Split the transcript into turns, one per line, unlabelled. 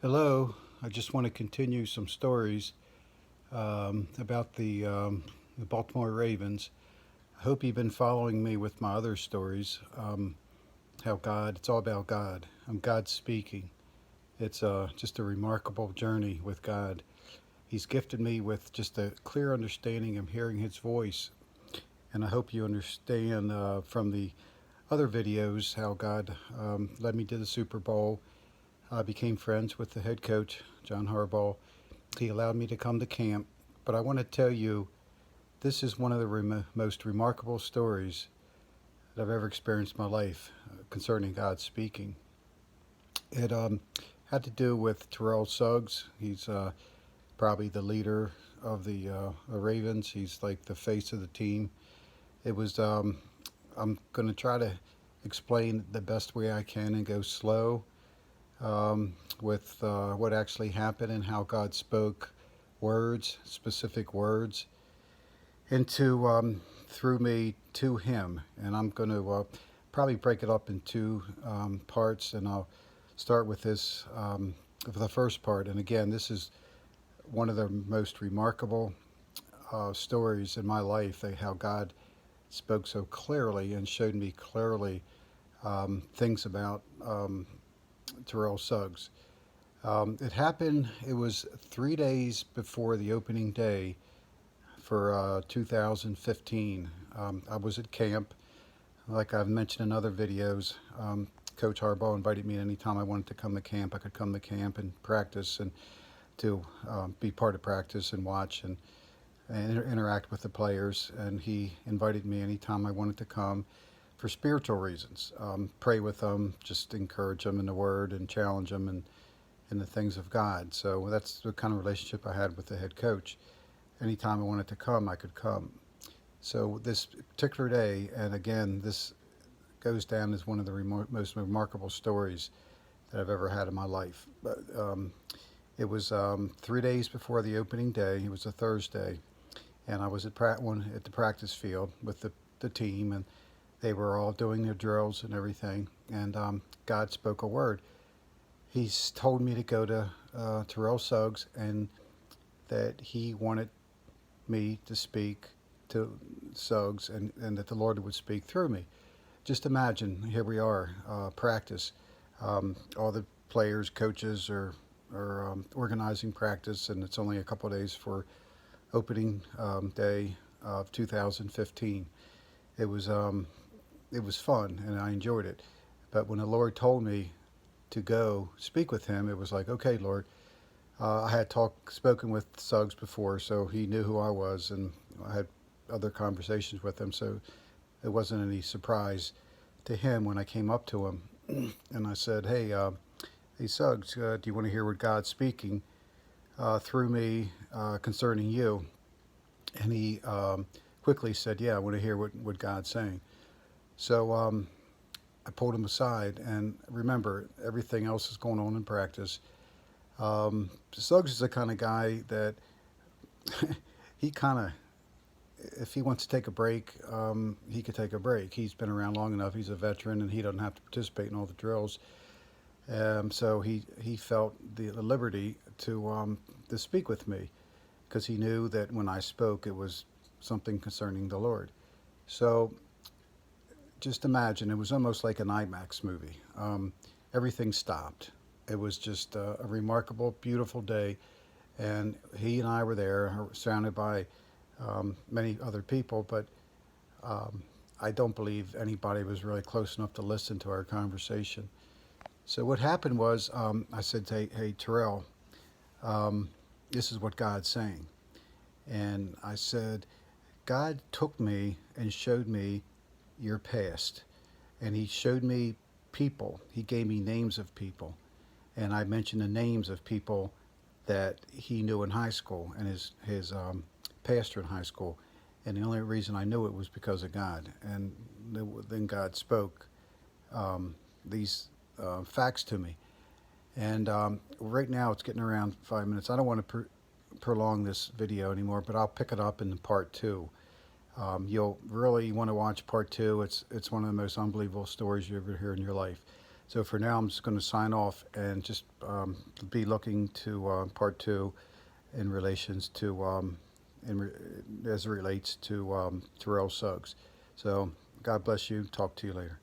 Hello, I just want to continue some stories about the Baltimore Ravens. I hope you've been following me with my other stories. It's all about God. God speaking. It's just a remarkable journey with God. He's gifted me with just a clear understanding of hearing His voice. And I hope you understand from the other videos how God led me to the Super Bowl. I became friends with the head coach, John Harbaugh. He allowed me to come to camp. But I want to tell you, this is one of the most remarkable stories that I've ever experienced in my life concerning God speaking. It had to do with Terrell Suggs. He's probably the leader of the Ravens. He's like the face of the team. It was. I'm going to try to explain the best way I can and go slow with what actually happened and how God spoke words, specific words, into through me to Him. And I'm going to probably break it up in two parts, and I'll start with this, the first part. And again, this is one of the most remarkable stories in my life, how God spoke so clearly and showed me clearly things about Terrell Suggs. It was 3 days before the opening day for 2015. I was at camp. Like I've mentioned in other videos, Coach Harbaugh invited me anytime I wanted to come to camp. I could come to camp and practice and to be part of practice and watch and interact with the players. And he invited me anytime I wanted to come for spiritual reasons. Pray with them, just encourage them in the Word and challenge them in the things of God. So that's the kind of relationship I had with the head coach. Anytime I wanted to come, I could come. So this particular day, and again, this goes down as one of the most remarkable stories that I've ever had in my life. But it was 3 days before the opening day. It was a Thursday, and I was at the practice field with the team, and they were all doing their drills and everything. And God spoke a word. He's told me to go to Terrell Suggs, and that he wanted me to speak to Suggs, and that the Lord would speak through me. Just imagine, here we are, practice. All the players, coaches are organizing practice, and it's only a couple of days for opening day of 2015. It was fun, and I enjoyed it. But when the Lord told me to go speak with Him, it was like, okay, Lord. I had spoken with Suggs before, so he knew who I was, and I had other conversations with him, so it wasn't any surprise to him when I came up to him and I said, hey Suggs, do you want to hear what God's speaking through me concerning you? And he quickly said, yeah, I want to hear what God's saying. So I pulled him aside, and remember, everything else is going on in practice. Suggs is the kind of guy that he kind of, if he wants to take a break, he could take a break. He's been around long enough. He's a veteran, and he doesn't have to participate in all the drills. So he felt the liberty to speak with me, because he knew that when I spoke, it was something concerning the Lord. So just imagine, it was almost like an IMAX movie. Everything stopped. It was just a remarkable, beautiful day, and he and I were there, surrounded by many other people, but I don't believe anybody was really close enough to listen to our conversation. So what happened was, I said, hey Terrell, this is what God's saying. And I said, God took me and showed me your past, and He showed me people. He gave me names of people. And I mentioned the names of people that he knew in high school, and his pastor in high school. And the only reason I knew it was because of God. And then God spoke these facts to me. And right now it's getting around 5 minutes. I don't want to prolong this video anymore, but I'll pick it up in part two. You'll really want to watch part two. It's one of the most unbelievable stories you ever hear in your life. So for now, I'm just going to sign off and just be looking to part two in relations to as it relates to Terrell Suggs. So God bless you. Talk to you later.